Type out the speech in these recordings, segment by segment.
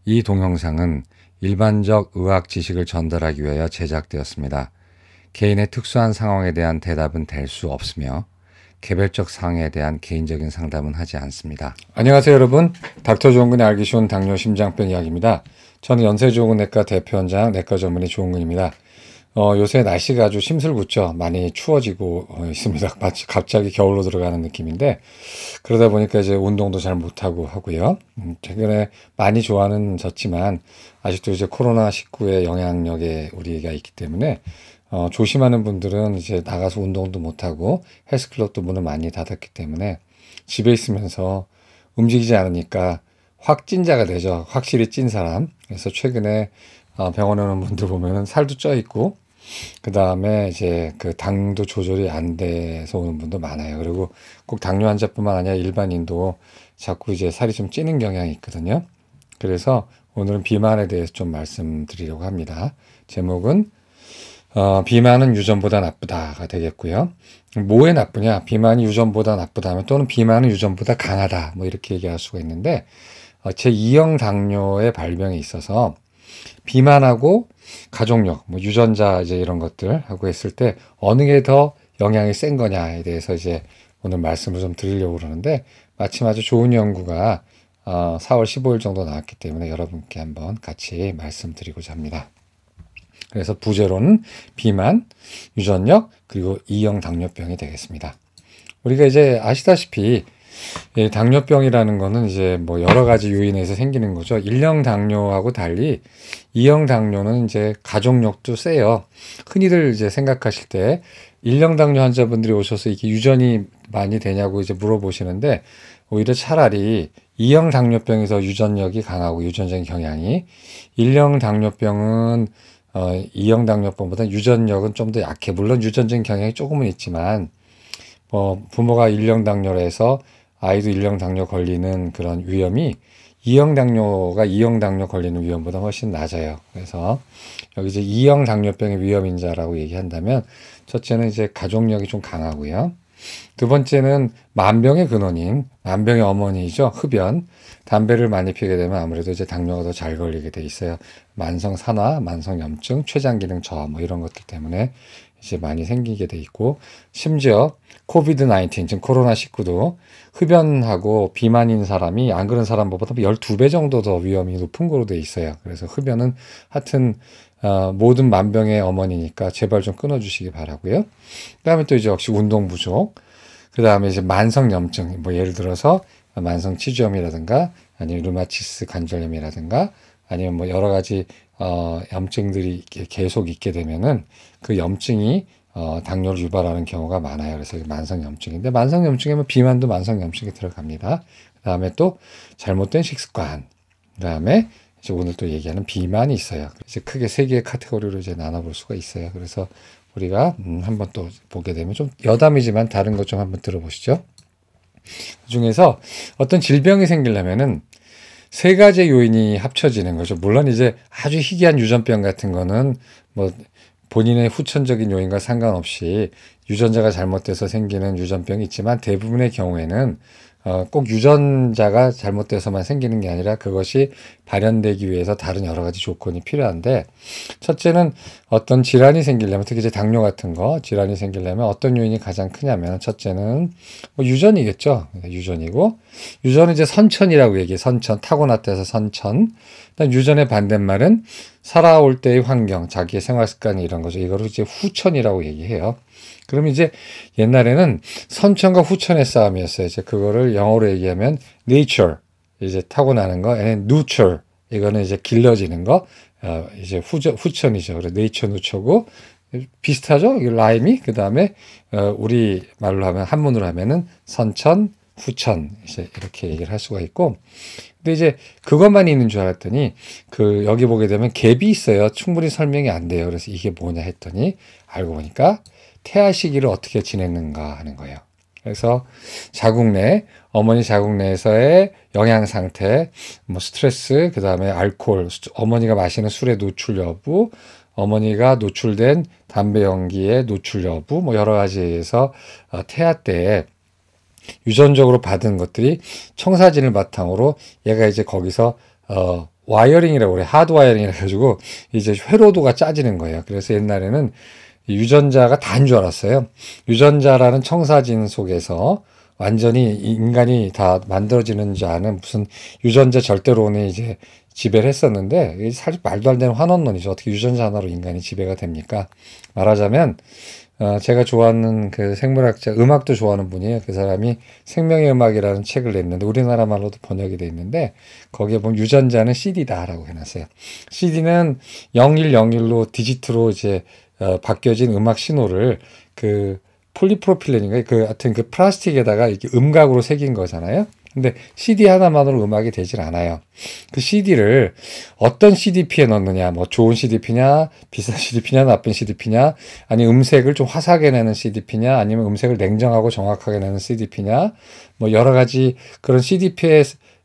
이 동영상은 일반적 의학 지식을 전달하기 위하여 제작되었습니다. 개인의 특수한 상황에 대한 대답은 될 수 없으며 개별적 상황에 대한 개인적인 상담은 하지 않습니다. 안녕하세요 여러분. 닥터 조은근의 알기 쉬운 당뇨 심장병 이야기입니다. 저는 연세조은내과 대표원장 내과 전문의 조은근입니다. 요새 날씨가 아주 심술궂죠. 많이 추워지고 있습니다. 마치 갑자기 겨울로 들어가는 느낌인데 그러다 보니까 이제 운동도 잘 못하고 하고요. 최근에 많이 좋아는 졌지만 아직도 이제 코로나19의 영향력에 우리가 있기 때문에 조심하는 분들은 이제 나가서 운동도 못하고 헬스클럽도 문을 많이 닫았기 때문에 집에 있으면서 움직이지 않으니까 확진자가 되죠. 확실히 찐 사람. 그래서 최근에 병원에 오는 분들 보면은 살도 쪄 있고 그 다음에 이제 그 당도 조절이 안 돼서 오는 분도 많아요. 그리고 꼭 당뇨 환자뿐만 아니라 일반인도 자꾸 이제 살이 좀 찌는 경향이 있거든요. 그래서 오늘은 비만에 대해서 좀 말씀드리려고 합니다. 제목은 비만은 유전보다 나쁘다가 되겠고요. 뭐에 나쁘냐? 비만이 유전보다 나쁘다면 또는 비만은 유전보다 강하다. 뭐 이렇게 얘기할 수가 있는데 제2형 당뇨의 발병에 있어서 비만하고 가족력, 뭐 유전자 이제 이런 것들 하고 했을 때 어느 게 더 영향이 센 거냐에 대해서 이제 오늘 말씀을 좀 드리려고 그러는데 마침 아주 좋은 연구가 4월 15일 정도 나왔기 때문에 여러분께 한번 같이 말씀드리고자 합니다. 그래서 부제로는 비만, 유전력, 그리고 2형 당뇨병이 되겠습니다. 우리가 이제 아시다시피 당뇨병이라는 거는 이제 뭐 여러 가지 요인에서 생기는 거죠. 1형 당뇨하고 달리 2형 당뇨는 이제 가족력도 세요. 흔히들 이제 생각하실 때 1형 당뇨 환자분들이 오셔서 이게 유전이 많이 되냐고 이제 물어보시는데 오히려 차라리 2형 당뇨병에서 유전력이 강하고 유전적인 경향이 1형 당뇨병은 2형 당뇨병보다 유전력은 좀 더 약해. 물론 유전적인 경향이 조금은 있지만 부모가 1형 당뇨로 해서 아이도 1형 당뇨 걸리는 그런 위험이 2형 당뇨가 2형 당뇨 걸리는 위험보다 훨씬 낮아요. 그래서 여기 이제 2형 당뇨병의 위험인자라고 얘기한다면 첫째는 이제 가족력이 좀 강하고요. 두 번째는 만병의 근원인 만병의 어머니죠. 흡연. 담배를 많이 피게 되면 아무래도 이제 당뇨가 더 잘 걸리게 돼 있어요. 만성 산화, 만성 염증, 췌장 기능 저하 뭐 이런 것들 때문에 이제 많이 생기게 돼 있고 심지어 코비드-19, 즉 코로나19도 흡연하고 비만인 사람이 안 그런 사람보다 12배 정도 더 위험이 높은 거로 돼 있어요. 그래서 흡연은 하여튼 모든 만병의 어머니니까 제발 좀 끊어주시기 바라고요. 그 다음에 또 이제 역시 운동 부족, 그 다음에 이제 만성 염증, 뭐 예를 들어서 만성 치주염이라든가 아니면 류마티스 관절염이라든가 아니면 뭐 여러 가지 염증들이 계속 있게 되면은 그 염증이 당뇨를 유발하는 경우가 많아요. 그래서 만성 염증인데 만성 염증이면 비만도 만성 염증에 들어갑니다. 그 다음에 또 잘못된 식습관, 그 다음에 이제 오늘 또 얘기하는 비만이 있어요. 이제 크게 세 개의 카테고리로 이제 나눠볼 수가 있어요. 그래서 우리가 한번 또 보게 되면 좀 여담이지만 다른 것 좀 한번 들어보시죠. 그 중에서 어떤 질병이 생기려면은 세 가지 요인이 합쳐지는 거죠. 물론 이제 아주 희귀한 유전병 같은 거는 뭐 본인의 후천적인 요인과 상관없이 유전자가 잘못돼서 생기는 유전병이 있지만 대부분의 경우에는 꼭 유전자가 잘못돼서만 생기는 게 아니라 그것이 발현되기 위해서 다른 여러 가지 조건이 필요한데 첫째는 어떤 질환이 생기려면 특히 이제 당뇨 같은 거 질환이 생기려면 어떤 요인이 가장 크냐면 첫째는 뭐 유전이겠죠. 유전이고 유전은 이제 선천이라고 얘기해. 선천 타고났다 해서 선천. 유전의 반대말은 살아올 때의 환경, 자기의 생활 습관 이런 거죠. 이거를 이제 후천이라고 얘기해요. 그럼 이제 옛날에는 선천과 후천의 싸움이었어요. 이제 그거를 영어로 얘기하면 nature, 이제 타고나는 거, and nurture, 이거는 이제 길러지는 거, 이제 후천이죠. 그래서 nature, nurture고 비슷하죠? 이 라임이. 그 다음에 우리 말로 하면 한문으로 하면은 선천, 후천 이제 이렇게 얘기를 할 수가 있고. 근데 이제 그것만 있는 줄 알았더니 여기 보게 되면 갭이 있어요. 충분히 설명이 안 돼요. 그래서 이게 뭐냐 했더니 알고 보니까 태아 시기를 어떻게 지냈는가 하는 거예요. 그래서 자궁 내, 어머니 자궁 내에서의 영양 상태, 뭐 스트레스, 그 다음에 알코올, 어머니가 마시는 술의 노출 여부, 어머니가 노출된 담배 연기의 노출 여부, 뭐 여러 가지에서 태아 때에 유전적으로 받은 것들이 청사진을 바탕으로 얘가 이제 거기서 와이어링이라고 그래. 하드 와이어링이라 가지고 이제 회로도가 짜지는 거예요. 그래서 옛날에는 유전자가 다인 줄 알았어요. 유전자라는 청사진 속에서 완전히 인간이 다 만들어지는지 아는 무슨 유전자 절대론이 이제 지배를 했었는데, 이게 사실 말도 안 되는 환원론이죠. 어떻게 유전자 하나로 인간이 지배가 됩니까? 말하자면, 제가 좋아하는 그 생물학자, 음악도 좋아하는 분이에요. 그 사람이 생명의 음악이라는 책을 냈는데, 우리나라 말로도 번역이 돼 있는데, 거기에 보면 유전자는 CD다라고 해놨어요. CD는 0101로 디지트로 이제, 바뀌어진 음악 신호를 그 폴리프로필렌인가? 하여튼 그 플라스틱에다가 이렇게 음각으로 새긴 거잖아요. 근데 CD 하나만으로 음악이 되질 않아요. 그 CD를 어떤 CDP에 넣느냐, 뭐 좋은 CDP냐, 비싼 CDP냐, 나쁜 CDP냐, 아니 음색을 좀 화사하게 내는 CDP냐, 아니면 음색을 냉정하고 정확하게 내는 CDP냐, 뭐 여러 가지 그런 CDP에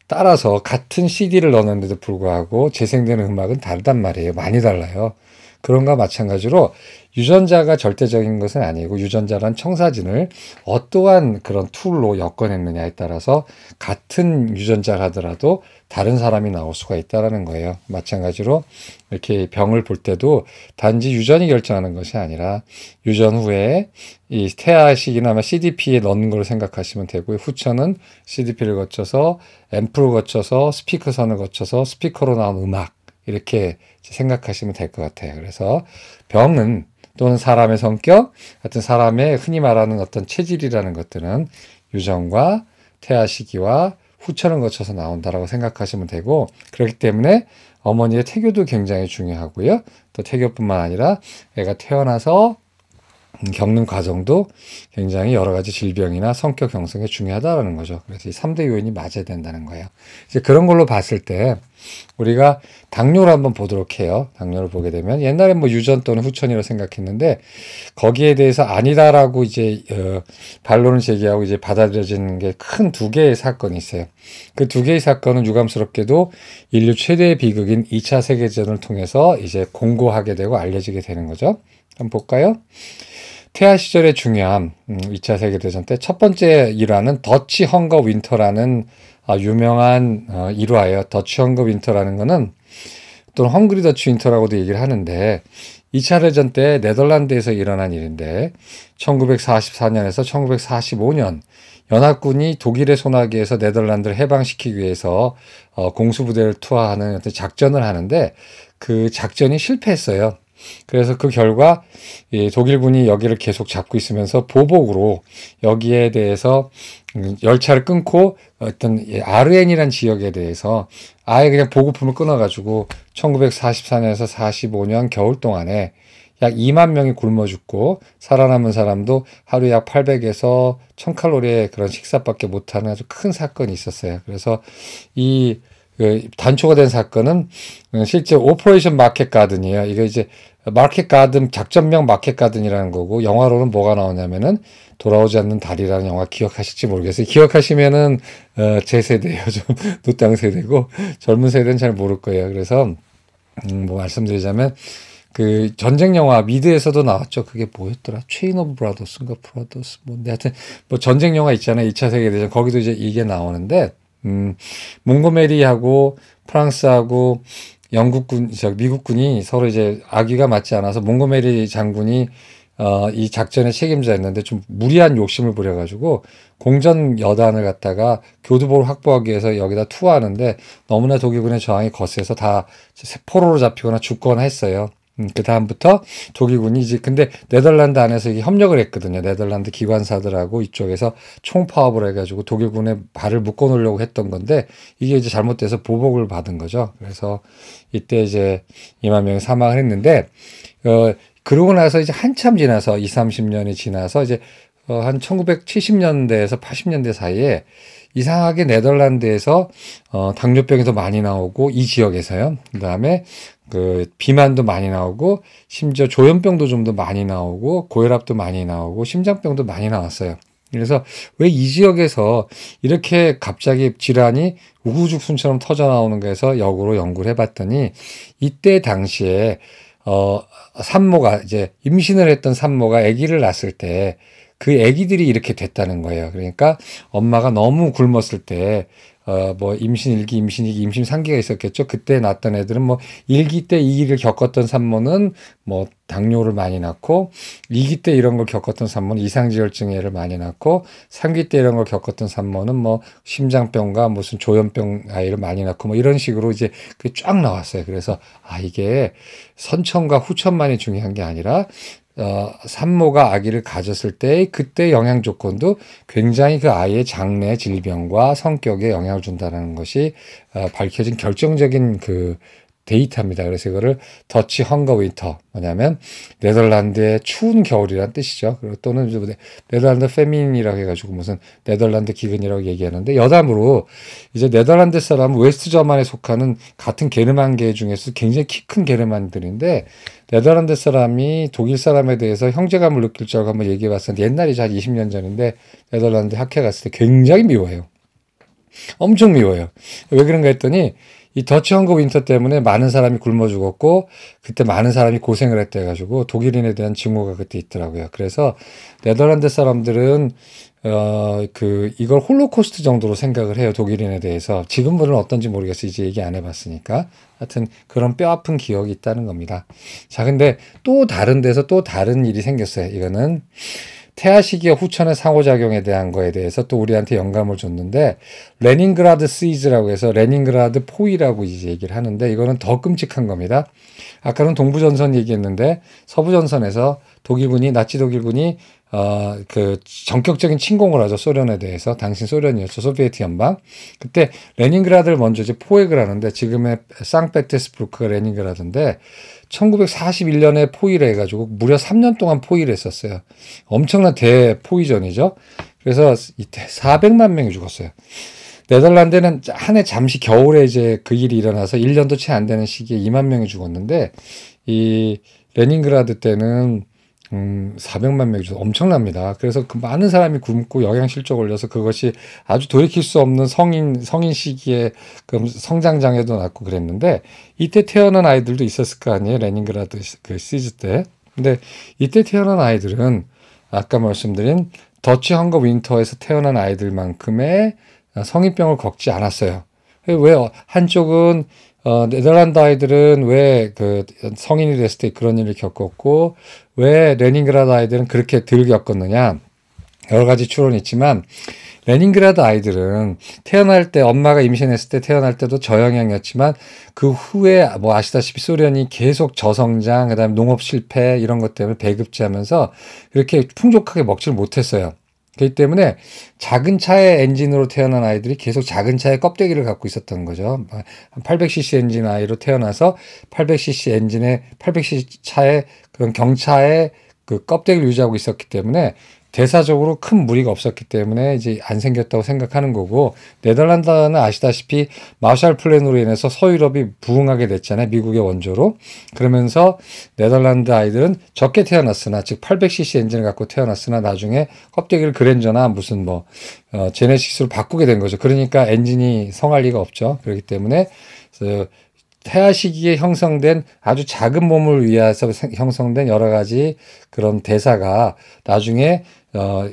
따라서 같은 CD를 넣었는데도 불구하고 재생되는 음악은 다르단 말이에요. 많이 달라요. 그런 거와 마찬가지로 유전자가 절대적인 것은 아니고, 유전자란 청사진을 어떠한 그런 툴로 엮어냈느냐에 따라서 같은 유전자를 하더라도 다른 사람이 나올 수가 있다는 거예요. 마찬가지로 이렇게 병을 볼 때도 단지 유전이 결정하는 것이 아니라 유전 후에 이 태아식이나 CDP에 넣는 걸 생각하시면 되고요. 후천은 CDP를 거쳐서 앰프를 거쳐서 스피커선을 거쳐서 스피커로 나온 음악, 이렇게 생각하시면 될 것 같아요. 그래서 병은 또는 사람의 성격, 하여튼 사람의 흔히 말하는 어떤 체질이라는 것들은 유전과 태아 시기와 후천을 거쳐서 나온다라고 생각하시면 되고, 그렇기 때문에 어머니의 태교도 굉장히 중요하고요. 또 태교뿐만 아니라 애가 태어나서 겪는 과정도 굉장히 여러 가지 질병이나 성격 형성에 중요하다라는 거죠. 그래서 이 3대 요인이 맞아야 된다는 거예요. 이제 그런 걸로 봤을 때 우리가 당뇨를 한번 보도록 해요. 당뇨를 보게 되면 옛날에 뭐 유전 또는 후천이라고 생각했는데, 거기에 대해서 아니다라고 이제 반론을 제기하고 이제 받아들여지는 게 큰 두 개의 사건이 있어요. 그 두 개의 사건은 유감스럽게도 인류 최대의 비극인 2차 세계대전을 통해서 이제 공고하게 되고 알려지게 되는 거죠. 한번 볼까요? 태아 시절의 중요함, 2차 세계대전 때 첫 번째 일화는 더치 헝거 윈터라는 유명한 일화예요. 더치 헝거 윈터라는 거는, 또는 헝그리 더치 윈터라고도 얘기를 하는데, 2차 대전 때 네덜란드에서 일어난 일인데, 1944년에서 1945년 연합군이 독일의 손아귀에서 네덜란드를 해방시키기 위해서 공수부대를 투하하는 어떤 작전을 하는데, 그 작전이 실패했어요. 그래서 그 결과 독일군이 여기를 계속 잡고 있으면서 보복으로 여기에 대해서 열차를 끊고 어떤 아르헨이라는 지역에 대해서 아예 그냥 보급품을 끊어가지고 1944년에서 45년 겨울 동안에 약 2만 명이 굶어 죽고, 살아남은 사람도 하루에 약 800에서 1000칼로리의 그런 식사밖에 못하는 아주 큰 사건이 있었어요. 그래서 이 단초가 된 사건은 실제 오퍼레이션 마켓 가든이에요. 이거 이제 마켓 가든, 작전명 마켓 가든이라는 거고, 영화로는 뭐가 나오냐면은 돌아오지 않는 달이라는 영화 기억하실지 모르겠어요. 기억하시면은 제 세대예요. 좀 노땅 세대고, 젊은 세대는 잘 모를 거예요. 그래서 뭐 말씀드리자면, 그 전쟁 영화 미드에서도 나왔죠. 그게 뭐였더라? 체인 오브 브라더스인가 브라더스 뭔데, 하여튼 뭐 전쟁 영화 있잖아요. 2차 세계대전. 거기도 이제 이게 나오는데, 몽고메리하고 프랑스하고 미국군이 서로 이제 악의가 맞지 않아서 몽고메리 장군이 이 작전의 책임자였는데 좀 무리한 욕심을 부려가지고 공전 여단을 갖다가 교두보를 확보하기 위해서 여기다 투하하는데, 너무나 독일군의 저항이 거세서 다 포로로 잡히거나 죽거나 했어요. 그 다음부터 독일군이 이제, 근데 네덜란드 안에서 이게 협력을 했거든요. 네덜란드 기관사들하고 이쪽에서 총파업을 해가지고 독일군의 발을 묶어놓으려고 했던 건데, 이게 이제 잘못돼서 보복을 받은 거죠. 그래서 이때 이제 2만 명이 사망을 했는데, 그러고 나서 이제 한참 지나서 20, 30년이 지나서 이제 한 1970년대에서 80년대 사이에 이상하게 네덜란드에서 당뇨병이 더 많이 나오고, 이 지역에서요. 그 다음에 그 비만도 많이 나오고, 심지어 조현병도 좀 더 많이 나오고, 고혈압도 많이 나오고, 심장병도 많이 나왔어요. 그래서 왜 이 지역에서 이렇게 갑자기 질환이 우후죽순처럼 터져 나오는가 해서 역으로 연구를 해봤더니, 이때 당시에 산모가 이제 임신을 했던 산모가 아기를 낳았을 때 그 아기들이 이렇게 됐다는 거예요. 그러니까 엄마가 너무 굶었을 때 뭐 임신 1기, 임신 2기, 임신 3기가 있었겠죠. 그때 낳았던 애들은 뭐 1기 때 2기를 겪었던 산모는 뭐 당뇨를 많이 낳고, 2기 때 이런 걸 겪었던 산모는 이상지혈증 애를 많이 낳고, 3기 때 이런 걸 겪었던 산모는 뭐 심장병과 무슨 조현병 아이를 많이 낳고, 뭐 이런 식으로 이제 그게 쫙 나왔어요. 그래서 이게 선천과 후천만이 중요한 게 아니라 산모가 아기를 가졌을 때 그때 영양 조건도 굉장히 그 아이의 장래 질병과 성격에 영향을 준다는 것이 밝혀진 결정적인 그 데이터입니다. 그래서 이거를 더치 헝거 윈터, 뭐냐면 네덜란드의 추운 겨울이란 뜻이죠. 그리고 또는 네덜란드 페민이라고 해가지고 무슨 네덜란드 기근이라고 얘기하는데, 여담으로 이제 네덜란드 사람은 웨스트 저만에 속하는 같은 게르만계 중에서 굉장히 키 큰 게르만들인데, 네덜란드 사람이 독일 사람에 대해서 형제감을 느낄 줄 알고 한번 얘기해 봤었는데, 옛날이죠. 한 20년 전인데, 네덜란드 학회 갔을 때 굉장히 미워해요. 엄청 미워요. 왜 그런가 했더니 이 더치 헝거 윈터 때문에 많은 사람이 굶어 죽었고, 그때 많은 사람이 고생을 했다 해가지고 독일인에 대한 증오가 그때 있더라고요. 그래서 네덜란드 사람들은 이걸 홀로코스트 정도로 생각을 해요. 독일인에 대해서. 지금은 어떤지 모르겠어요. 이제 얘기 안 해봤으니까. 하여튼 그런 뼈아픈 기억이 있다는 겁니다. 자, 근데 또 다른 데서 또 다른 일이 생겼어요. 이거는 태아 시기와 후천의 상호작용에 대한 거에 대해서 또 우리한테 영감을 줬는데, 레닌그라드 시즈라고 해서 레닌그라드 포위라고 이제 얘기를 하는데, 이거는 더 끔찍한 겁니다. 아까는 동부전선 얘기했는데, 서부전선에서 나치 독일군이 그 전격적인 침공을 하죠. 소련에 대해서. 당신 소련이었죠. 소비에트 연방. 그때 레닌그라드를 먼저 이제 포획을 하는데, 지금의 상페테스부르크가 레닌그라드인데 1941년에 포위를 해가지고 무려 3년 동안 포위를 했었어요. 엄청난 대포위전이죠. 그래서 이때 400만 명이 죽었어요. 네덜란드는 한 해 잠시 겨울에 이제 그 일이 일어나서 1년도 채 안 되는 시기에 2만 명이 죽었는데, 이 레닌그라드 때는 400만 명이 엄청납니다. 그래서 그 많은 사람이 굶고 영양실조 걸려서 그것이 아주 돌이킬 수 없는 성인 시기에 그 성장장애도 낳고 그랬는데, 이때 태어난 아이들도 있었을 거 아니에요. 레닌그라드 그 시즈 때. 근데 이때 태어난 아이들은 아까 말씀드린 더치 헝거 윈터에서 태어난 아이들만큼의 성인병을 겪지 않았어요. 왜 한쪽은 네덜란드 아이들은 왜 그 성인이 됐을 때 그런 일을 겪었고, 왜 레닌그라드 아이들은 그렇게 덜 겪었느냐, 여러 가지 추론이 있지만, 레닌그라드 아이들은 태어날 때, 엄마가 임신했을 때 태어날 때도 저영양이었지만, 그 후에 뭐 아시다시피 소련이 계속 저성장, 그다음에 농업 실패 이런 것 때문에 배급제하면서 그렇게 풍족하게 먹지를 못했어요. 그렇기 때문에 작은 차의 엔진으로 태어난 아이들이 계속 작은 차의 껍데기를 갖고 있었던 거죠. 800cc 엔진 아이로 태어나서 800cc 엔진의 800cc 차의 그런 경차의 그 껍데기를 유지하고 있었기 때문에 대사적으로 큰 무리가 없었기 때문에 이제 안 생겼다고 생각하는 거고, 네덜란드는 아시다시피 마샬 플랜으로 인해서 서유럽이 부흥하게 됐잖아요. 미국의 원조로. 그러면서 네덜란드 아이들은 적게 태어났으나, 즉 800cc 엔진을 갖고 태어났으나 나중에 껍데기를 그랜저나 무슨 제네시스로 바꾸게 된 거죠. 그러니까 엔진이 성할 리가 없죠. 그렇기 때문에 태아 시기에 형성된 아주 작은 몸을 위해서 형성된 여러 가지 그런 대사가 나중에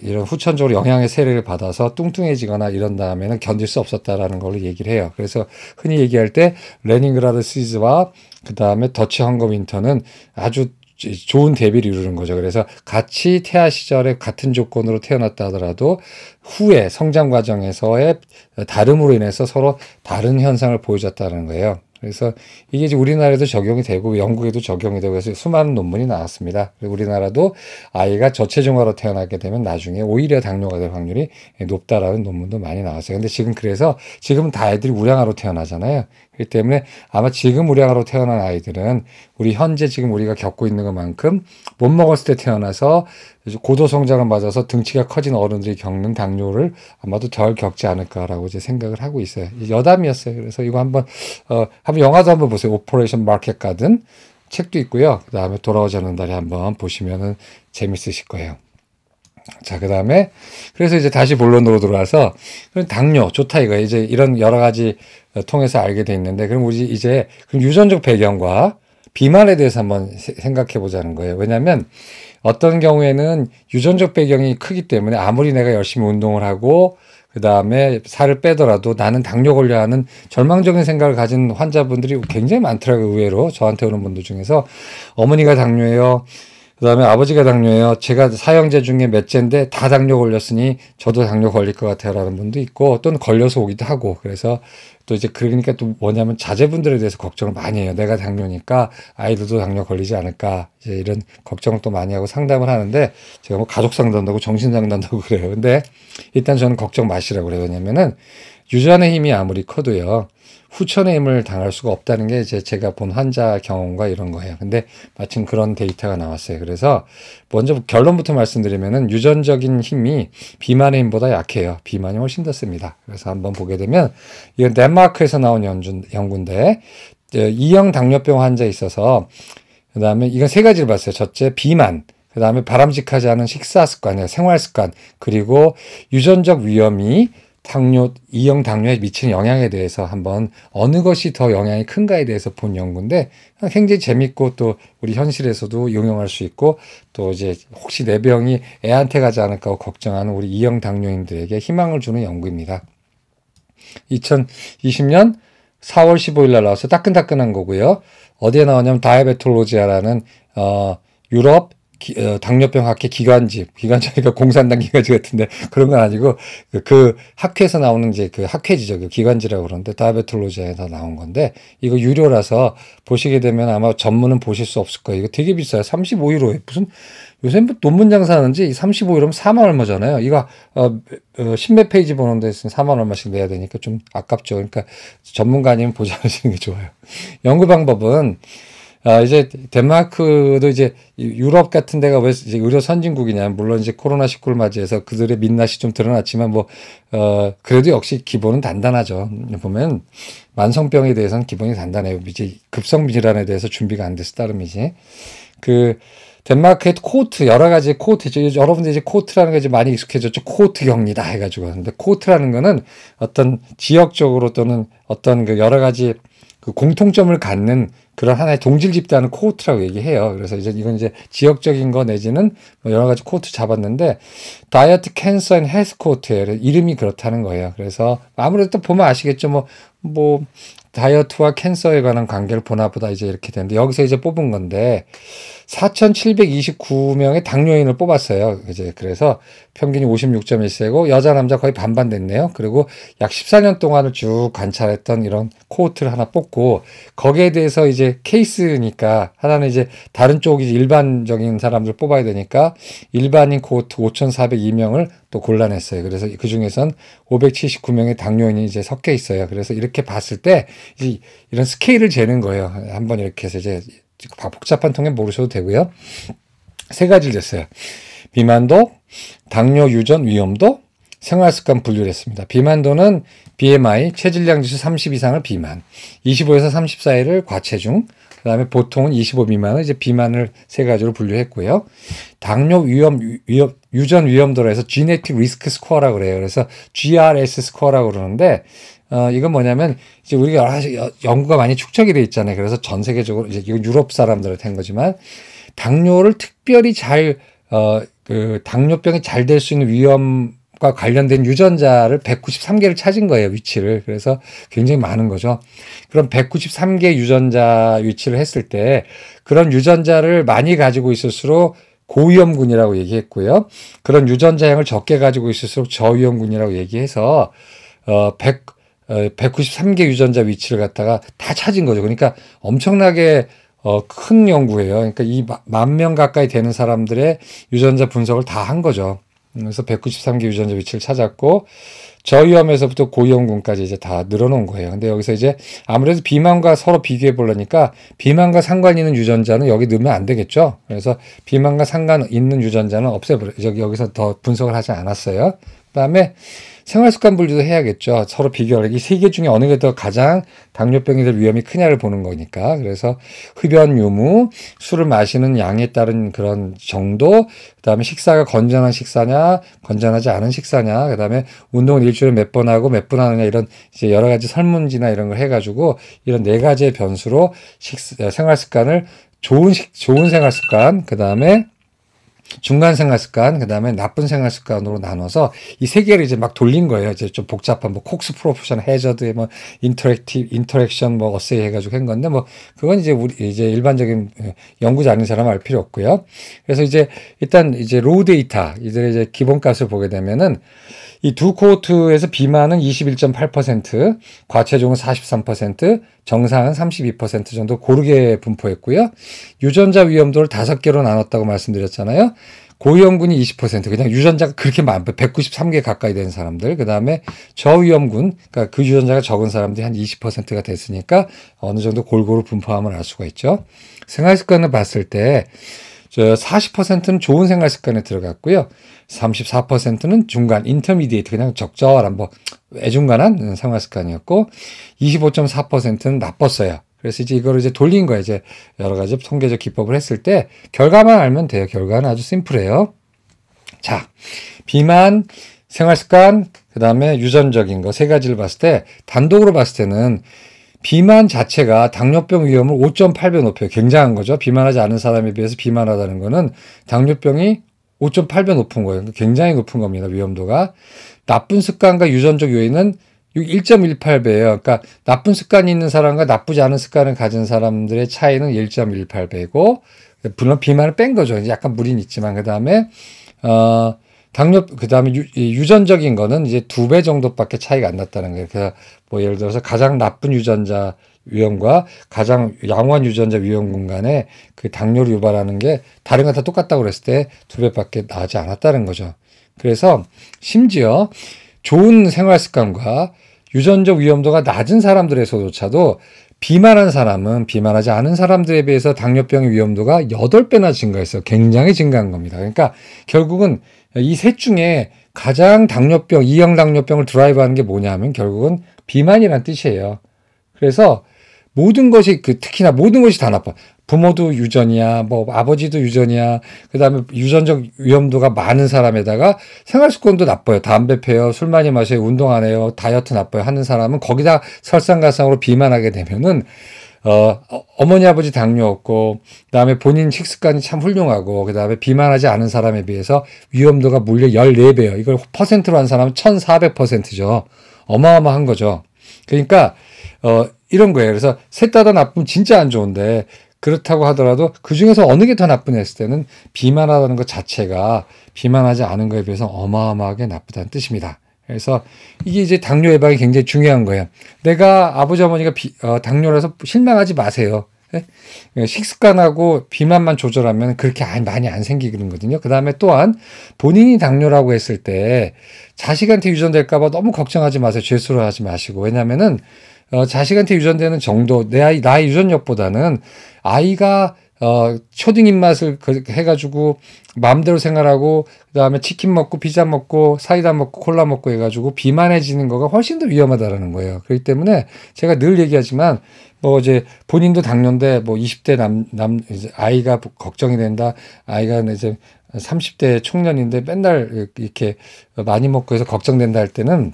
이런 후천적으로 영양의 세례를 받아서 뚱뚱해지거나 이런 다음에는 견딜 수 없었다라는 걸로 얘기를 해요. 그래서 흔히 얘기할 때 레닌그라드 시즈와 그 다음에 더치 헝거 윈터는 아주 좋은 대비를 이루는 거죠. 그래서 같이 태아 시절에 같은 조건으로 태어났다 하더라도 후에 성장 과정에서의 다름으로 인해서 서로 다른 현상을 보여줬다는 거예요. 그래서 이게 이제 우리나라에도 적용이 되고 영국에도 적용이 되고 해서 수많은 논문이 나왔습니다. 그리고 우리나라도 아이가 저체중아로 태어나게 되면 나중에 오히려 당뇨가 될 확률이 높다라는 논문도 많이 나왔어요. 근데 지금은 다 애들이 우량아로 태어나잖아요. 그렇기 때문에 아마 지금 우량아로 태어난 아이들은 우리 현재 지금 우리가 겪고 있는 것만큼 못 먹었을 때 태어나서 고도 성장을 맞아서 등치가 커진 어른들이 겪는 당뇨를 아마도 덜 겪지 않을까라고 이제 생각을 하고 있어요. 여담이었어요. 그래서 이거 한번 영화도 한번 보세요. 오퍼레이션 마켓 가든 책도 있고요. 그 다음에 돌아오지 않는 달에 한번 보시면은 재밌으실 거예요. 자, 그 다음에 그래서 이제 다시 본론으로 들어와서 당뇨 좋다 이거 이제 이런 여러 가지 통해서 알게 돼 있는데, 그럼 우리 이제 그럼 유전적 배경과 비만에 대해서 한번 생각해 보자는 거예요. 왜냐하면 어떤 경우에는 유전적 배경이 크기 때문에 아무리 내가 열심히 운동을 하고 그 다음에 살을 빼더라도 나는 당뇨 걸려 하는 절망적인 생각을 가진 환자분들이 굉장히 많더라고요. 의외로 저한테 오는 분들 중에서 어머니가 당뇨예요. 그 다음에 아버지가 당뇨예요. 제가 사형제 중에 몇째인데 다 당뇨 걸렸으니 저도 당뇨 걸릴 것 같아요. 라는 분도 있고 또는 걸려서 오기도 하고 그래서 또 이제 그러니까 또 뭐냐면 자제분들에 대해서 걱정을 많이 해요. 내가 당뇨니까 아이들도 당뇨 걸리지 않을까 이제 이런 걱정을 또 많이 하고 상담을 하는데 제가 뭐 가족 상담도 하고 정신 상담도 하고 그래요. 근데 일단 저는 걱정 마시라고 그래요. 왜냐면은 유전의 힘이 아무리 커도요. 후천의 힘을 당할 수가 없다는 게 이제 제가 본 환자 경험과 이런 거예요. 근데 마침 그런 데이터가 나왔어요. 그래서 먼저 결론부터 말씀드리면은 유전적인 힘이 비만의 힘보다 약해요. 비만이 훨씬 더 셉니다. 그래서 한번 보게 되면 이건 덴마크에서 나온 연구인데 2형 당뇨병 환자에 있어서 그 다음에 이건 세 가지를 봤어요. 첫째 비만, 그 다음에 바람직하지 않은 식사 습관, 생활 습관, 그리고 유전적 위험이 2형 당뇨에 미치는 영향에 대해서 한번 어느 것이 더 영향이 큰가에 대해서 본 연구인데 굉장히 재밌고 또 우리 현실에서도 응용할 수 있고 또 이제 혹시 내 병이 애한테 가지 않을까 걱정하는 우리 2형 당뇨인들에게 희망을 주는 연구입니다. 2020년 4월 15일 날 나와서 따끈따끈한 거고요. 어디에 나오냐면 다이아베톨로지아라는 유럽 당뇨병 학회 기관지니까 공산당 기관지 같은데 그런 건 아니고 그 학회에서 나오는 이제 그 학회지죠. 그 기관지라고 그러는데 다이아베톨로지아에서 나온 건데 이거 유료라서 보시게 되면 아마 전문은 보실 수 없을 거예요. 이거 되게 비싸요. 35유로에 무슨 요새 뭐 논문 장사하는지 35유로면 4만 얼마잖아요. 이거 십몇 페이지 보는데 4만 얼마씩 내야 되니까 좀 아깝죠. 그러니까 전문가 아니면 보지 않으시는 게 좋아요. 연구 방법은 이제 덴마크도 이제 유럽 같은 데가 왜 이제 의료 선진국이냐. 물론 이제 코로나19를 맞이해서 그들의 민낯이 좀 드러났지만 그래도 역시 기본은 단단하죠. 보면 만성병에 대해서는 기본이 단단해요. 이제 급성 질환에 대해서 준비가 안 돼서 따름이지. 덴마크의 코호트, 여러 가지 코호트죠. 여러분들 이제 코호트라는 게 이제 많이 익숙해졌죠. 코호트 격리다 해가지고. 근데 코호트라는 거는 어떤 지역적으로 또는 어떤 그 여러 가지 그 공통점을 갖는 그런 하나의 동질 집단을 코호트라고 얘기해요. 그래서 이건 이제 지역적인 거 내지는 여러 가지 코호트 잡았는데 다이어트 캔서 앤 헬스 코호트예요. 이름이 그렇다는 거예요. 그래서 아무래도 또 보면 아시겠죠. 다이어트와 캔서에 관한 관계를 보나 보다 이제 이렇게 되는데 여기서 이제 뽑은 건데 4,729명의 당뇨인을 뽑았어요. 이제 그래서 평균이 56.1세고 여자 남자 거의 반반 됐네요. 그리고 약 14년 동안을 쭉 관찰했던 이런 코호트를 하나 뽑고 거기에 대해서 이제 케이스니까 하나는 이제 다른 쪽이 일반적인 사람들 뽑아야 되니까 일반인 코호트 5,402명을 또 골라냈어요. 그래서 그 중에선 579명의 당뇨인이 이제 섞여 있어요. 그래서 이렇게 봤을 때 이제 이런 스케일을 재는 거예요. 한번 이렇게 해서 이제 복잡한 통계 모르셔도 되고요. 세 가지를 냈어요. 비만도, 당뇨 유전 위험도, 생활습관 분류를 했습니다. 비만도는 BMI, 체질량 지수 30 이상을 비만, 25에서 30 사이를 과체중, 그 다음에 보통은 25 미만을 이제 비만을 세 가지로 분류했고요. 당뇨 유전 위험도로 해서 Genetic Risk Score라고 그래요. 그래서 GRS 스코어라고 그러는데, 이건 뭐냐면, 이제 우리가 여러 가지 연구가 많이 축적이 돼 있잖아요. 그래서 전 세계적으로, 이제 이건 유럽 사람들한테 한 거지만, 당뇨를 특별히 당뇨병이 잘 될 수 있는 위험과 관련된 유전자를 193개를 찾은 거예요, 위치를. 그래서 굉장히 많은 거죠. 그럼 193개 유전자 위치를 했을 때, 그런 유전자를 많이 가지고 있을수록 고위험군이라고 얘기했고요. 그런 유전자량을 적게 가지고 있을수록 저위험군이라고 얘기해서, 193개 유전자 위치를 갖다가 다 찾은 거죠. 그러니까 엄청나게 큰 연구예요. 그러니까 이 10,000명 가까이 되는 사람들의 유전자 분석을 다 한 거죠. 그래서 193개 유전자 위치를 찾았고 저위험에서부터 고위험군까지 이제 다 늘어놓은 거예요. 근데 여기서 이제 아무래도 비만과 서로 비교해 보려니까 비만과 상관 있는 유전자는 여기 넣으면 안 되겠죠. 그래서 비만과 상관 있는 유전자는 없애버려요. 여기서 더 분석을 하지 않았어요. 그다음에 생활습관 분류도 해야겠죠. 서로 비교하기. 이 세 개 중에 어느 게 더 가장 당뇨병이 될 위험이 크냐를 보는 거니까. 그래서 흡연 유무, 술을 마시는 양에 따른 그런 정도, 그다음에 식사가 건전한 식사냐, 건전하지 않은 식사냐, 그다음에 운동을 일주일에 몇 번 하고 몇 분 하느냐 이런 이제 여러 가지 설문지나 이런 걸 해가지고 이런 네 가지의 변수로 생활습관을 좋은 생활습관, 그다음에 중간 생활 습관, 그 다음에 나쁜 생활 습관으로 나눠서 이 세 개를 이제 막 돌린 거예요. 이제 좀 복잡한 뭐 콕스 프로포션 해저드 뭐 인터랙션 뭐 어세이 해가지고 한 건데 뭐 그건 이제 우리 이제 일반적인 연구자 아닌 사람 알 필요 없고요. 그래서 이제 일단 이제 로우 데이터 이들의 이제 기본값을 보게 되면은 이 두 코호트에서 비만은 21.8%, 과체중은 43%, 정상은 32% 정도 고르게 분포했고요. 유전자 위험도를 5개로 나눴다고 말씀드렸잖아요. 고위험군이 20%, 그냥 유전자가 그렇게 많아, 193개 가까이 되는 사람들. 그 다음에 저위험군, 그러니까 그 유전자가 적은 사람들이 한 20%가 됐으니까 어느 정도 골고루 분포함을 알 수가 있죠. 생활 습관을 봤을 때 40%는 좋은 생활 습관에 들어갔고요. 34%는 중간, 인터미디에이트, 그냥 적절한, 뭐, 애중간한 생활 습관이었고, 25.4%는 나빴어요. 그래서 이제 이거를 이제 돌린 거예요. 이제 여러 가지 통계적 기법을 했을 때, 결과만 알면 돼요. 결과는 아주 심플해요. 자, 비만, 생활 습관, 그 다음에 유전적인 거 세 가지를 봤을 때, 단독으로 봤을 때는 비만 자체가 당뇨병 위험을 5.8배 높여요. 굉장한 거죠. 비만하지 않은 사람에 비해서 비만하다는 거는 당뇨병이 5.8배 높은 거예요. 굉장히 높은 겁니다. 위험도가. 나쁜 습관과 유전적 요인은 1.18배예요. 그러니까 나쁜 습관이 있는 사람과 나쁘지 않은 습관을 가진 사람들의 차이는 1.18배고 물론 비만을 뺀 거죠. 약간 무리는 있지만 그다음에 그다음에 유전적인 거는 이제 2배 정도밖에 차이가 안 났다는 거예요. 그래서 뭐 예를 들어서 가장 나쁜 유전자 위험과 가장 양호한 유전자 위험군 간에 그 당뇨를 유발하는 게 다른 거 다 똑같다고 그랬을 때 2배밖에 나지 않았다는 거죠. 그래서 심지어 좋은 생활 습관과 유전적 위험도가 낮은 사람들에서조차도 비만한 사람은 비만하지 않은 사람들에 비해서 당뇨병의 위험도가 8배나 증가했어요. 굉장히 증가한 겁니다. 그러니까 결국은 이 셋 중에 가장 당뇨병, 2형 당뇨병을 드라이브하는 게 뭐냐면 결국은 비만이란 뜻이에요. 그래서 모든 것이 특히나 모든 것이 다 나빠. 부모도 유전이야, 뭐 아버지도 유전이야. 그다음에 유전적 위험도가 많은 사람에다가 생활 습관도 나빠요. 담배 피워요, 술 많이 마셔요, 운동 안 해요, 다이어트 나빠요 하는 사람은 거기다 설상가상으로 비만하게 되면은 어머니 아버지 당뇨 없고 그다음에 본인 식습관이 참 훌륭하고 그다음에 비만하지 않은 사람에 비해서 위험도가 무려 14배예요. 이걸 퍼센트로 한 사람은 1400%죠. 어마어마한 거죠. 그러니까 이런 거예요. 그래서 셋 다 나쁘면 진짜 안 좋은데 그렇다고 하더라도 그중에서 어느 게 더 나쁘냐 했을 때는 비만하다는 것 자체가 비만하지 않은 거에 비해서 어마어마하게 나쁘다는 뜻입니다. 그래서 이게 이제 당뇨 예방이 굉장히 중요한 거예요. 내가 아버지 어머니가 당뇨라서 실망하지 마세요. 식습관하고 비만만 조절하면 그렇게 많이 안 생기거든요. 그 다음에 또한 본인이 당뇨라고 했을 때 자식한테 유전될까봐 너무 걱정하지 마세요. 죄수로하지 마시고. 왜냐면은 자식한테 유전되는 정도, 나의 유전력보다는 아이가 초딩 입맛을 해가지고 마음대로 생활하고 그다음에 치킨 먹고 피자 먹고 사이다 먹고 콜라 먹고 해가지고 비만해지는 거가 훨씬 더 위험하다라는 거예요. 그렇기 때문에 제가 늘 얘기하지만 뭐 이제 본인도 당뇨인데 뭐 20대 이제 아이가 걱정이 된다. 아이가 이제 30대 총년인데 맨날 이렇게 많이 먹고 해서 걱정된다 할 때는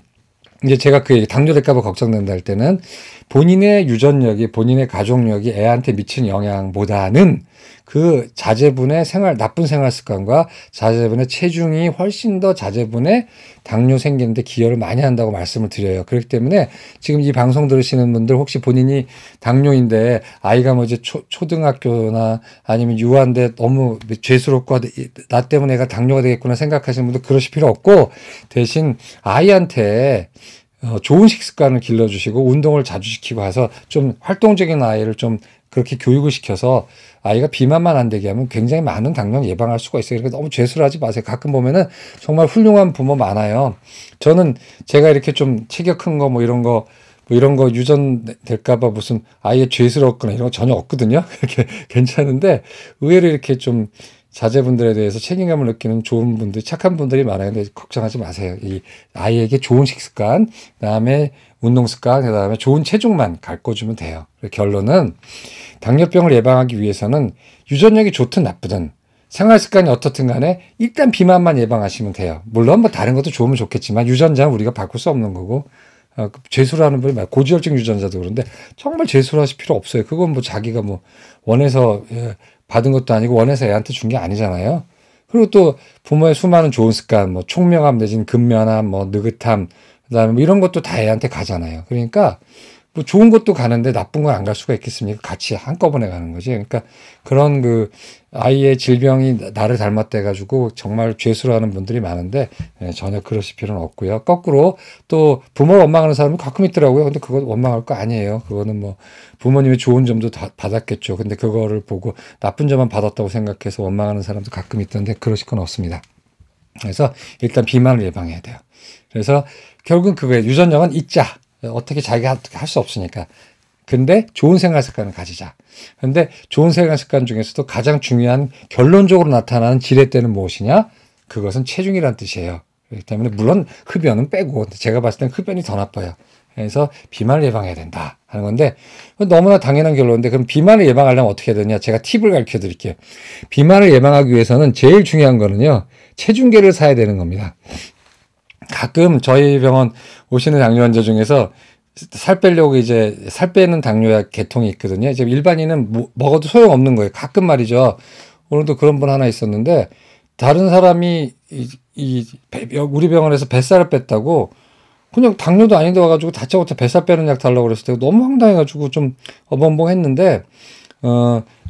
이제 제가 그 당뇨 될까봐 걱정된다 할 때는 본인의 유전력이 본인의 가족력이 애한테 미친 영향보다는 그 자제분의 나쁜 생활 습관과 자제분의 체중이 훨씬 더 자제분의 당뇨 생기는데 기여를 많이 한다고 말씀을 드려요. 그렇기 때문에 지금 이 방송 들으시는 분들 혹시 본인이 당뇨인데 아이가 뭐 이제 초등학교나 아니면 유아인데 너무 죄스럽고 나 때문에 애가 당뇨가 되겠구나 생각하시는 분들 그러실 필요 없고 대신 아이한테 좋은 식습관을 길러주시고 운동을 자주 시키고 해서 좀 활동적인 아이를 좀 그렇게 교육을 시켜서 아이가 비만만 안 되게 하면 굉장히 많은 당뇨 예방할 수가 있어요. 그러니까 너무 죄수하지 마세요. 가끔 보면은 정말 훌륭한 부모 많아요. 저는 제가 이렇게 좀 체격 큰 거 뭐 이런 거 유전될까봐 무슨 아이의 죄스럽거나 이런 거 전혀 없거든요. 그렇게 괜찮은데 의외로 이렇게 좀 자제분들에 대해서 책임감을 느끼는 좋은 분들, 착한 분들이 많아요. 근데 걱정하지 마세요. 이 아이에게 좋은 식습관, 그다음에 운동 습관, 그다음에 좋은 체중만 가르쳐주면 돼요. 결론은 당뇨병을 예방하기 위해서는 유전력이 좋든 나쁘든 생활 습관이 어떻든 간에 일단 비만만 예방하시면 돼요. 물론 뭐 다른 것도 좋으면 좋겠지만 유전자는 우리가 바꿀 수 없는 거고 죄수라는 분이 많아요. 고지혈증 유전자도 그런데 정말 죄수하실 필요 없어요. 그건 뭐 자기가 뭐 원해서 받은 것도 아니고 원해서 애한테 준 게 아니잖아요. 그리고 또 부모의 수많은 좋은 습관, 뭐 총명함 내지는 근면함, 뭐 느긋함, 그다음에 뭐 이런 것도 다 애한테 가잖아요. 그러니까 뭐 좋은 것도 가는데 나쁜 건 안 갈 수가 있겠습니까? 같이 한꺼번에 가는 거지. 그러니까 그런 그 아이의 질병이 나를 닮았다 해가지고 정말 죄수로하는 분들이 많은데 전혀 그러실 필요는 없고요. 거꾸로 또 부모를 원망하는 사람이 가끔 있더라고요. 근데 그거 원망할 거 아니에요. 그거는 뭐 부모님이 좋은 점도 다 받았겠죠. 근데 그거를 보고 나쁜 점만 받았다고 생각해서 원망하는 사람도 가끔 있던데 그러실 건 없습니다. 그래서 일단 비만을 예방해야 돼요. 그래서 결국은 그거예요. 유전력은 있자. 어떻게 자기가 할 수 없으니까. 근데 좋은 생활 습관을 가지자. 근데 좋은 생활 습관 중에서도 가장 중요한 결론적으로 나타나는 지렛대는 무엇이냐? 그것은 체중이란 뜻이에요. 그렇기 때문에 물론 흡연은 빼고 제가 봤을 땐 흡연이 더 나빠요. 그래서 비만을 예방해야 된다 하는 건데 너무나 당연한 결론인데 그럼 비만을 예방하려면 어떻게 해야 되냐? 제가 팁을 가르쳐 드릴게요. 비만을 예방하기 위해서는 제일 중요한 거는요. 체중계를 사야 되는 겁니다. 가끔 저희 병원 오시는 당뇨 환자 중에서 살 빼려고 이제 살 빼는 당뇨약 계통이 있거든요. 이제 일반인은 먹어도 소용없는 거예요. 가끔 말이죠. 오늘도 그런 분 하나 있었는데 다른 사람이 우리 병원에서 뱃살을 뺐다고 그냥 당뇨도 아닌데 와가지고 다짜고짜 뱃살 빼는 약 달라고 그랬을 때 너무 황당해가지고 좀 어벙벙했는데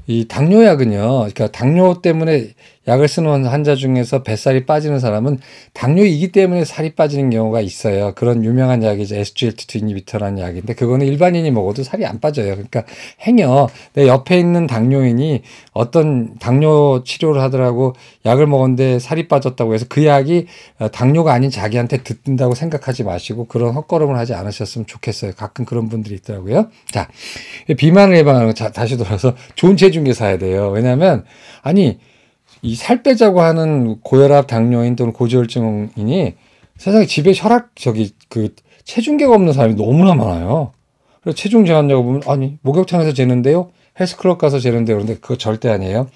이 당뇨약은요, 그러니까 당뇨 때문에 약을 쓰는 환자 중에서 뱃살이 빠지는 사람은 당뇨이기 때문에 살이 빠지는 경우가 있어요. 그런 유명한 약이 이제 SGLT2 인히비터라는 약인데 그거는 일반인이 먹어도 살이 안 빠져요. 그러니까 행여 내 옆에 있는 당뇨인이 어떤 당뇨 치료를 하더라고 약을 먹었는데 살이 빠졌다고 해서 그 약이 당뇨가 아닌 자기한테 듣는다고 생각하지 마시고 그런 헛걸음을 하지 않으셨으면 좋겠어요. 가끔 그런 분들이 있더라고요. 자, 비만을 예방하는 거 다시 돌아서 좋은 체중계 사야 돼요. 왜냐하면 아니 이 살 빼자고 하는 고혈압 당뇨인 또는 고지혈증인이 세상에 집에 그 체중계가 없는 사람이 너무나 많아요. 그래서 체중 재봤냐고 보면 아니 목욕탕에서 재는데요, 헬스클럽 가서 재는데요. 그런데 그거 절대 아니에요.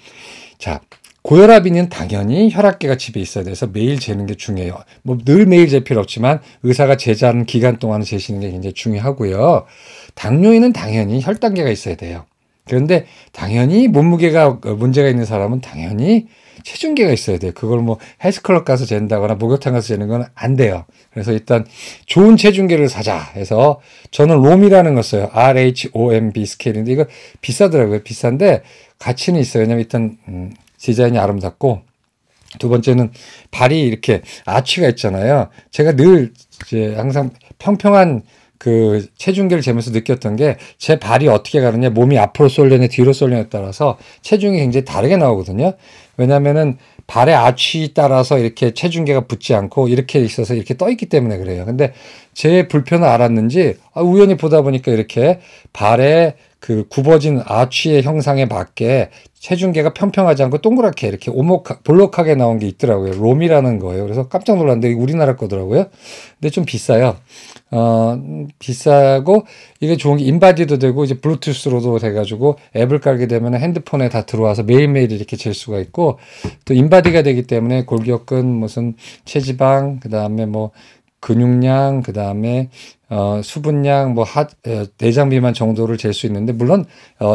자, 고혈압인은 당연히 혈압계가 집에 있어야 돼서 매일 재는 게 중요해요. 뭐 늘 매일 잴 필요 없지만 의사가 재자는 기간 동안 재시는 게 굉장히 중요하고요. 당뇨인은 당연히 혈당계가 있어야 돼요. 그런데 당연히 몸무게가 문제가 있는 사람은 당연히 체중계가 있어야 돼요. 그걸 뭐 헬스클럽 가서 잰다거나 목욕탕 가서 재는 건 안 돼요. 그래서 일단 좋은 체중계를 사자 해서 저는 롬이라는 거 써요. RHOMB 스케일인데 이거 비싸더라고요. 비싼데 가치는 있어요. 왜냐면 일단 디자인이 아름답고 두 번째는 발이 이렇게 아치가 있잖아요. 제가 늘 이제 항상 평평한 그 체중계를 재면서 느꼈던 게 제 발이 어떻게 가느냐, 몸이 앞으로 쏠려냐 뒤로 쏠려냐에 따라서 체중이 굉장히 다르게 나오거든요. 왜냐면은 발의 아치 따라서 이렇게 체중계가 붙지 않고 이렇게 있어서 이렇게 떠 있기 때문에 그래요. 근데 제 불편을 알았는지 우연히 보다 보니까 이렇게 발의 그 굽어진 아치의 형상에 맞게 체중계가 평평하지 않고 동그랗게 이렇게 볼록하게 나온 게 있더라고요. 롬이라는 거예요. 그래서 깜짝 놀랐는데 우리나라 거더라고요. 근데 좀 비싸요. 비싸고 이게 좋은 게 인바디도 되고 이제 블루투스로도 돼가지고 앱을 깔게 되면 핸드폰에 다 들어와서 매일매일 이렇게 잴 수가 있고 또 인바디가 되기 때문에 골격근 무슨 체지방 그다음에 뭐 근육량 그다음에 수분량 뭐 내장 비만 정도를 잴 수 있는데 물론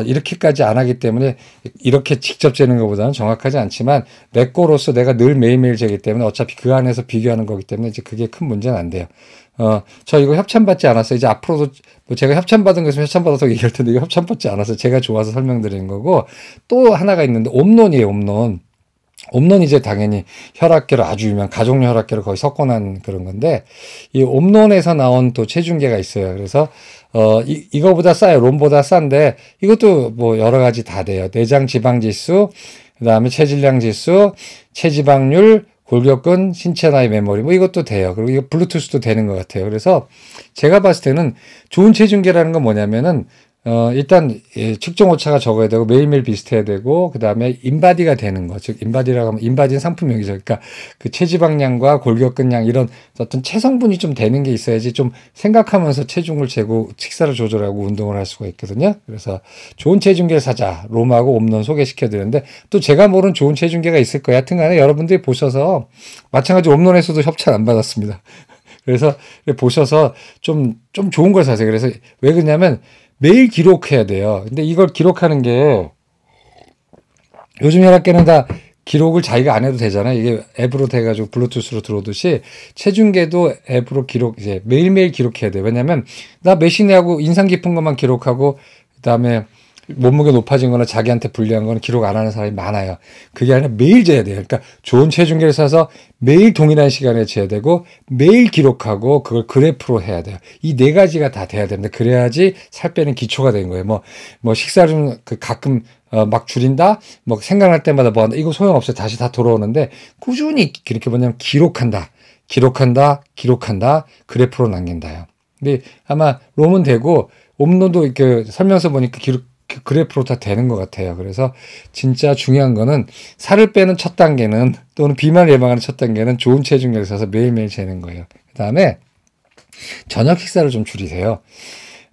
이렇게까지 안 하기 때문에 이렇게 직접 재는 것보다는 정확하지 않지만 내 거로서 내가 늘 매일매일 재기 때문에 어차피 그 안에서 비교하는 거기 때문에 이제 그게 큰 문제는 안 돼요. 저 이거 협찬받지 않았어요. 이제 앞으로도 뭐 제가 협찬받은 것은 협찬받아서 얘기할 텐데 이거 협찬받지 않아서 제가 좋아서 설명드리는 거고 또 하나가 있는데 옴론이에요. 옴론. 옴론이 이제 당연히 혈압계로 아주 유명한 가족용 혈압계로 거의 석권한 그런 건데 이 옴론에서 나온 또 체중계가 있어요. 그래서 이거보다 싸요. 롬보다 싼데 이것도 뭐 여러 가지 다 돼요. 내장 지방 지수, 그다음에 체질량 지수, 체지방률, 골격근, 신체 나이 메모리 뭐 이것도 돼요. 그리고 이거 블루투스도 되는 것 같아요. 그래서 제가 봤을 때는 좋은 체중계라는 건 뭐냐면은 일단 측정 오차가 적어야 되고 매일매일 비슷해야 되고 그다음에 인바디가 되는 거. 즉 인바디라고 하면 인바디는 상품명이죠. 그러니까 그 체지방량과 골격근량 이런 어떤 체성분이 좀 되는 게 있어야지 좀 생각하면서 체중을 재고 식사를 조절하고 운동을 할 수가 있거든요. 그래서 좋은 체중계를 사자. 롬하고 옴론 소개시켜 드렸는데 또 제가 모르는 좋은 체중계가 있을 거예요. 하여튼 간에 여러분들이 보셔서 마찬가지 옴론에서도 협찬 안 받았습니다. 그래서 보셔서 좀 좋은 걸 사세요. 그래서 왜 그러냐면 매일 기록해야 돼요. 근데 이걸 기록하는 게 요즘 혈압계는 다 기록을 자기가 안 해도 되잖아요. 이게 앱으로 돼가지고 블루투스로 들어오듯이 체중계도 앱으로 기록, 이제 매일매일 기록해야 돼요. 왜냐면 나 매시내하고 인상 깊은 것만 기록하고 그다음에 몸무게 높아진 거나 자기한테 불리한 거는 기록 안 하는 사람이 많아요. 그게 아니라 매일 재야 돼요. 그러니까 좋은 체중계를 사서 매일 동일한 시간에 재야 되고 매일 기록하고 그걸 그래프로 해야 돼요. 이 네 가지가 다 돼야 됩니다. 그래야지 살 빼는 기초가 된 거예요. 뭐 식사를 가끔 막 줄인다? 뭐 생각날 때마다 뭐 한다? 이거 소용없어요. 다시 다 돌아오는데 꾸준히 그렇게 뭐냐면 기록한다. 그래프로 남긴다요. 근데 아마 롬은 되고 옴노도 이렇게 설명서 보니까 그래프로 다 되는 것 같아요. 그래서 진짜 중요한 거는 살을 빼는 첫 단계는 또는 비만을 예방하는 첫 단계는 좋은 체중계를 사서 매일매일 재는 거예요. 그 다음에 저녁 식사를 좀 줄이세요.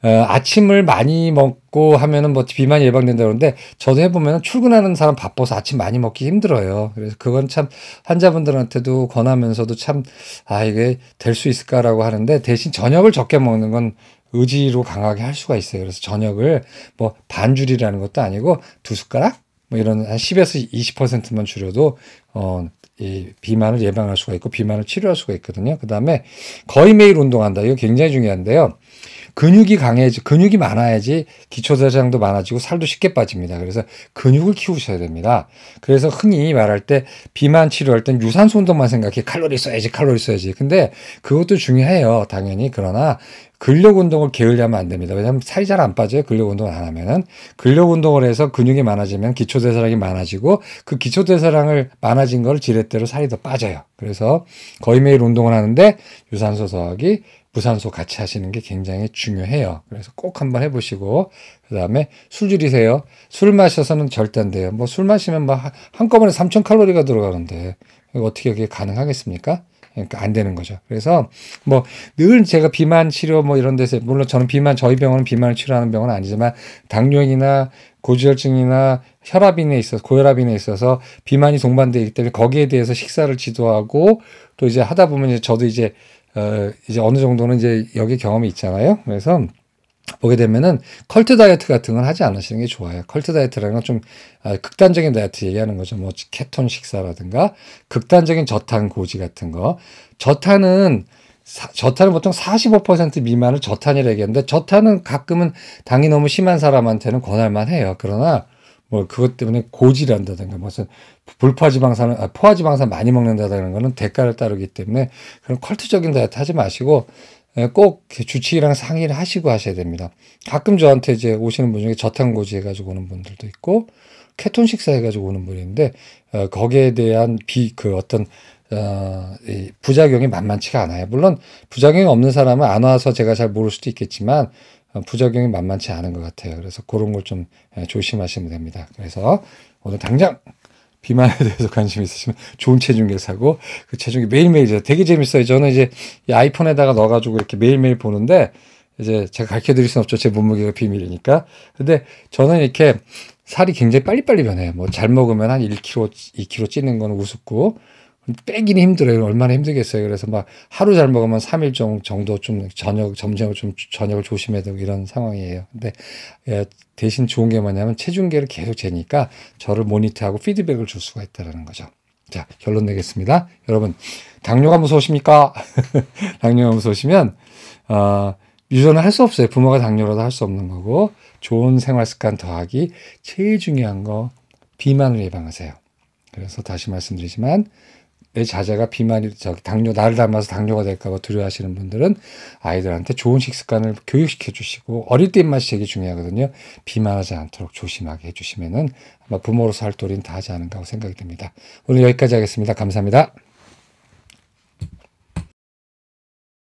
아침을 많이 먹고 하면은 뭐 비만이 예방된다 그러는데 저도 해보면 출근하는 사람 바빠서 아침 많이 먹기 힘들어요. 그래서 그건 참 환자분들한테도 권하면서도 참 이게 될 수 있을까라고 하는데 대신 저녁을 적게 먹는 건 의지로 강하게 할 수가 있어요. 그래서 저녁을 뭐 반줄이라는 것도 아니고 두 숟가락 뭐 이런 한 10에서 20%만 줄여도 이 비만을 예방할 수가 있고 비만을 치료할 수가 있거든요. 그 다음에 거의 매일 운동한다. 이거 굉장히 중요한데요. 근육이 많아야지 기초대사량도 많아지고 살도 쉽게 빠집니다. 그래서 근육을 키우셔야 됩니다. 그래서 흔히 말할 때 비만 치료할 땐 유산소 운동만 생각해. 칼로리 써야지. 근데 그것도 중요해요. 당연히. 그러나 근력 운동을 게을리하면 안 됩니다. 왜냐하면 살이 잘 안 빠져요. 근력 운동을 안 하면은. 근력 운동을 해서 근육이 많아지면 기초대사량이 많아지고 그 기초대사량을 많아진 걸 지렛대로 살이 더 빠져요. 그래서 거의 매일 운동을 하는데 유산소 더하기 무산소 같이 하시는 게 굉장히 중요해요. 그래서 꼭 한번 해보시고 그 다음에 술 줄이세요. 술 마셔서는 절대 안 돼요. 뭐 술 마시면 뭐 한꺼번에 3,000칼로리가 들어가는데 어떻게 그게 가능하겠습니까? 그러니까 안 되는 거죠. 그래서 뭐 늘 제가 비만 치료 뭐 이런 데서 물론 저는 저희 병원은 비만을 치료하는 병원은 아니지만 당뇨인이나 고지혈증이나 고혈압인에 있어서 비만이 동반되기 때문에 거기에 대해서 식사를 지도하고 또 이제 하다 보면 이제 저도 이제 어느 정도는 이제 여기 경험이 있잖아요. 그래서 보게 되면은 컬트 다이어트 같은 건 하지 않으시는 게 좋아요. 컬트 다이어트라는 건 좀 극단적인 다이어트 얘기하는 거죠. 뭐 케톤 식사라든가 극단적인 저탄 고지 같은 거. 저탄은 보통 45% 미만을 저탄이라고 얘기하는데 저탄은 가끔은 당이 너무 심한 사람한테는 권할만 해요. 그러나 뭐 그것 때문에 고지란다든가 무슨 포화지방산 많이 먹는다는 거는 대가를 따르기 때문에 그런 컬트적인 다이어트 하지 마시고 꼭 주치의랑 상의를 하시고 하셔야 됩니다. 가끔 저한테 이제 오시는 분 중에 저탄고지 해가지고 오는 분들도 있고 케톤 식사 해가지고 오는 분인데 거기에 대한 이 부작용이 만만치가 않아요. 물론 부작용이 없는 사람은 안 와서 제가 잘 모를 수도 있겠지만 부작용이 만만치 않은 것 같아요. 그래서 그런 걸 좀 조심하시면 됩니다. 그래서 오늘 당장 비만에 대해서 관심 있으시면 좋은 체중계를 사고 그 체중계 매일매일 되게 재밌어요. 저는 이제 이 아이폰에다가 넣어가지고 이렇게 매일매일 보는데 이제 제가 가르쳐 드릴 수는 없죠. 제 몸무게가 비밀이니까. 근데 저는 이렇게 살이 굉장히 빨리빨리 변해요. 뭐 잘 먹으면 한 1kg, 2kg 찌는 거는 우습고 빼기는 힘들어요. 얼마나 힘들겠어요. 그래서 막 하루 잘 먹으면 3일 정도 좀 저녁을 조심해야 되고 이런 상황이에요. 근데 대신 좋은 게 뭐냐면 체중계를 계속 재니까 저를 모니터하고 피드백을 줄 수가 있다는 거죠. 자, 결론 내겠습니다. 여러분, 당뇨가 무서우십니까? 당뇨가 무서우시면 유전을 할 수 없어요. 부모가 당뇨라도 할 수 없는 거고 좋은 생활 습관 더하기 제일 중요한 거 비만을 예방하세요. 그래서 다시 말씀드리지만 내 자제가 당뇨, 나를 닮아서 당뇨가 될까 봐 두려워하시는 분들은 아이들한테 좋은 식습관을 교육시켜 주시고 어릴 때 입맛이 되게 중요하거든요. 비만하지 않도록 조심하게 해주시면은 아마 부모로서 할 도리는 다 하지 않은가 하고 생각이 듭니다. 오늘 여기까지 하겠습니다. 감사합니다.